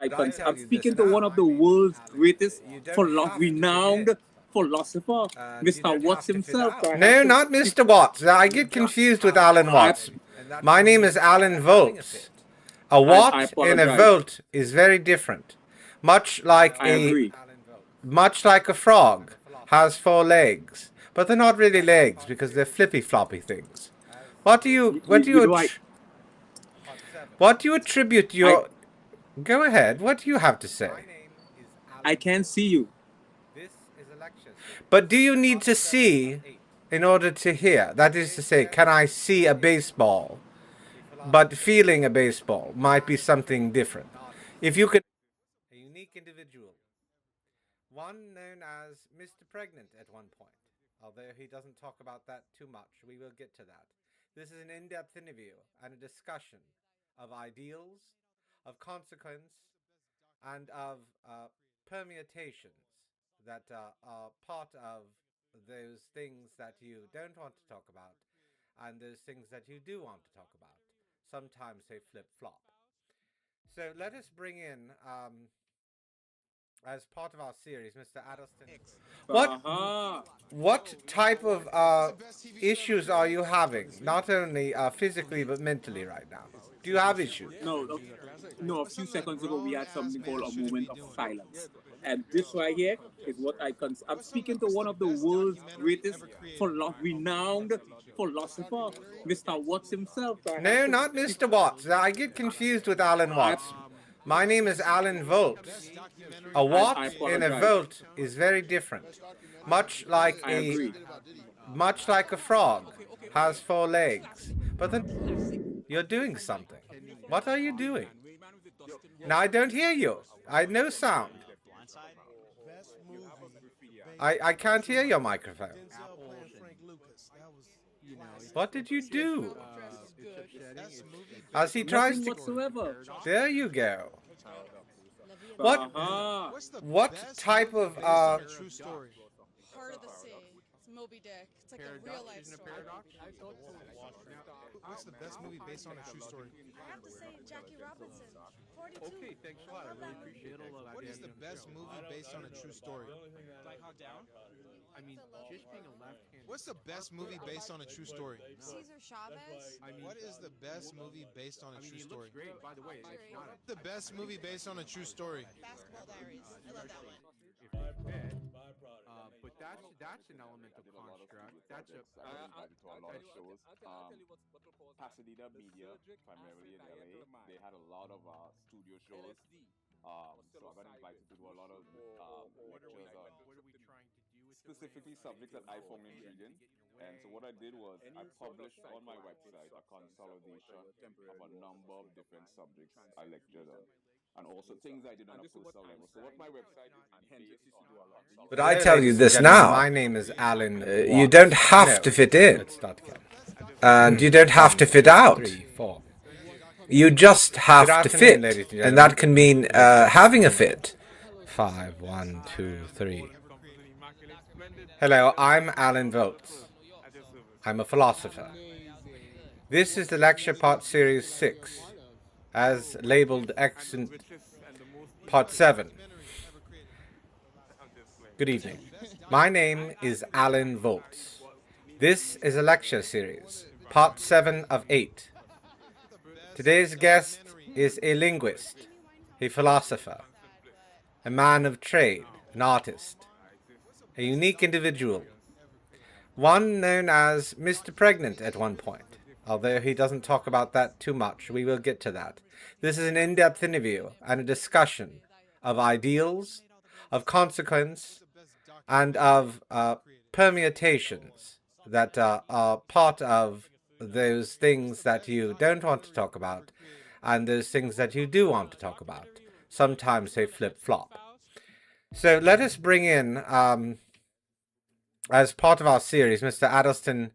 I'm speaking to one of the world's greatest, renowned philosopher, Mr. Watts himself. No, not Mr. Watts. I get confused with Alan Watts. My name is Alan Volts. A watt and a volt is very different. Much like a frog has 4 legs, but they're not really legs because they're flippy floppy things. What do you attribute your? Go ahead. What do you have to say? I can't see you. But do you need to see in order to hear? That is to say, can I see a baseball? But feeling a baseball might be something different. If you could... A unique individual. One known as Mr. Pregnant at one point. Although he doesn't talk about that too much. We will get to that. This is an in-depth interview and a discussion of ideals, of consequence, and of permutations that are part of those things that you don't want to talk about and those things that you do want to talk about. Sometimes they flip-flop. So let us bring in, as part of our series, Mr. Atelston. What type of issues are you having? Not only physically but mentally right now. Do you have issues? No, a few seconds ago we had something called a moment of silence. And this right here is what I'm speaking to one of the world's greatest, renowned philosopher, Mr. Watts himself. No, not Mr. Watts. I get confused with Alan Watts. My name is Alan Volts. A watt and a volt is very different. Much like a frog has 4 legs. But then you're doing something. What are you doing? Now I don't hear you. I have no sound. I can't hear your microphone. What did you do? As he tries to... There you go. What type of... Heart of the sea. It's Moby Dick. It's like a real life story. What's the best movie based on a true story? I have to say Jackie Robinson. 42. Okay, thanks a lot. I really appreciate it. What is the best movie based on a true story? Down? I mean, just being a left-handed. What's the best movie based on a true story? Caesar Chavez. I mean, what is the best movie based on a true story? Great, by the way. It's not The best movie based on a true story. Basketball Diaries. I love that one. but that's an element of construct. That's a Pasadena Media, primarily in LA, they had a lot of studio shows. So I got invited to do a lot of lectures on specifically subjects that I found intriguing. And so what I did was I published on my website a consolidation of a number of different subjects I lectured on. And also things I did on a personal level. So what my website is based on. But I tell you this now. My name is Alan. You don't have to fit in. And you don't have to fit out. You just have to fit. And that can mean having a fit. 5, 1, 2, 3. Hello, I'm Alan Volts. I'm a philosopher. This is the lecture part series 6, as labeled part 7. Good evening. My name is Alan Volts. This is a lecture series, part 7 of 8. Today's guest is a linguist, a philosopher, a man of trade, an artist, a unique individual, one known as Mr. Pregnant at one point, although he doesn't talk about that too much. We will get to that. This is an in-depth interview and a discussion of ideals, of consequence, and of permutations that are part of those things that you don't want to talk about and those things that you do want to talk about. Sometimes they flip-flop. So let us bring in, as part of our series, Mr. Atelston